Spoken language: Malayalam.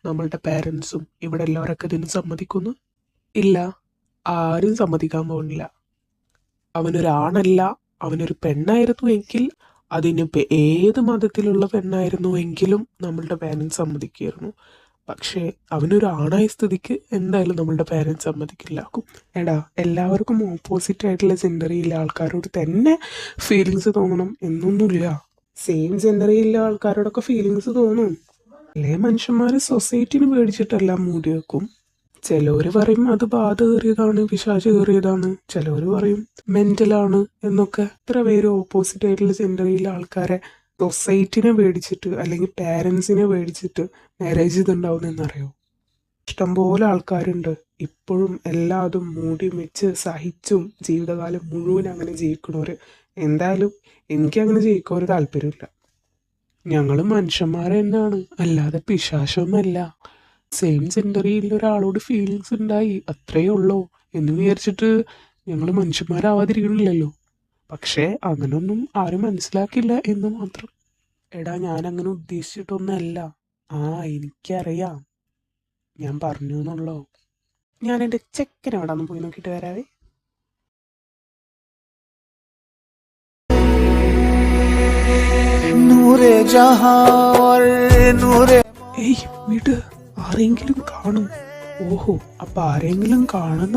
നമ്മളുടെ പേരൻസും ഇവിടെ എല്ലാവരൊക്കെ ഇതിന് സമ്മതിക്കുന്നു? ഇല്ല, ആരും സമ്മതിക്കാൻ പോകുന്നില്ല. അവനൊരാണല്ല, അവനൊരു പെണ്ണായിരുന്നു എങ്കിൽ, അതിനിപ്പോൾ ഏത് മതത്തിലുള്ള പെണ്ണായിരുന്നു എങ്കിലും നമ്മളുടെ പേരൻസ് സമ്മതിക്കുമായിരുന്നു. പക്ഷേ അവനൊരു ആണായ സ്ഥിതിക്ക് എന്തായാലും നമ്മളുടെ പേരൻസ് സമ്മതിക്കില്ല. എടാ, എല്ലാവർക്കും ഓപ്പോസിറ്റ് ആയിട്ടുള്ള ജെൻഡറിലുള്ള ആൾക്കാരോട് തന്നെ ഫീലിങ്സ് തോന്നണം എന്നൊന്നുമില്ല. സെയിം ജെൻഡറിലുള്ള ആൾക്കാരോടൊക്കെ ഫീലിങ്സ് തോന്നും. അല്ലേ മനുഷ്യന്മാർ സൊസൈറ്റിന് പേടിച്ചിട്ടെല്ലാം മൂടി വെക്കും. ചിലവര് പറയും അത് ബാധ കയറിയതാണ്, പിശാച് കയറിയതാണ്. ചിലവര് പറയും മെന്റലാണ് എന്നൊക്കെ. ഇത്ര പേര് ഓപ്പോസിറ്റ് ആയിട്ടുള്ള ജെൻഡറിലുള്ള ആൾക്കാരെ സൊസൈറ്റിനെ പേടിച്ചിട്ട് അല്ലെങ്കിൽ പാരൻസിനെ പേടിച്ചിട്ട് മാരേജ് ചെയ്തിട്ടുണ്ടാവുന്നറിയോ? ഇഷ്ടംപോലെ ആൾക്കാരുണ്ട് ഇപ്പോഴും എല്ലാതും മൂടി വെച്ച് സഹിച്ചും ജീവിതകാലം മുഴുവൻ അങ്ങനെ ജീവിക്കണവര്. എന്തായാലും എനിക്കങ്ങനെ ജീവിക്കാൻ ഒരു താല്പര്യമില്ല. ഞങ്ങൾ മനുഷ്യന്മാർ തന്നെയാണ്, അല്ലാതെ പിശാചൊന്നുമല്ല. സെയിം ജെൻഡറിൽ ഒരാളോട് ഫീലിങ്സ് ഉണ്ടായി അത്രയേ ഉള്ളൂ എന്ന് വിചാരിച്ചിട്ട് ഞങ്ങൾ മനുഷ്യന്മാരാവാതിരിക്കണില്ലല്ലോ. പക്ഷേ അങ്ങനൊന്നും ആരും മനസ്സിലാക്കില്ല എന്ന് മാത്രം. എടാ, ഞാൻ അങ്ങനെ ഉദ്ദേശിച്ചിട്ടൊന്നല്ല. എനിക്കറിയാം, ഞാൻ പറഞ്ഞു എന്നുള്ളോ. ഞാൻ എൻ്റെ ചെക്കൻ അവിടെ ഒന്ന് പോയി നോക്കിയിട്ട് വരാവേ. ഏയ് വീട്, ആരെങ്കിലും കാണും. ഓഹോ, അപ്പൊ ആരെങ്കിലും കാണുന്ന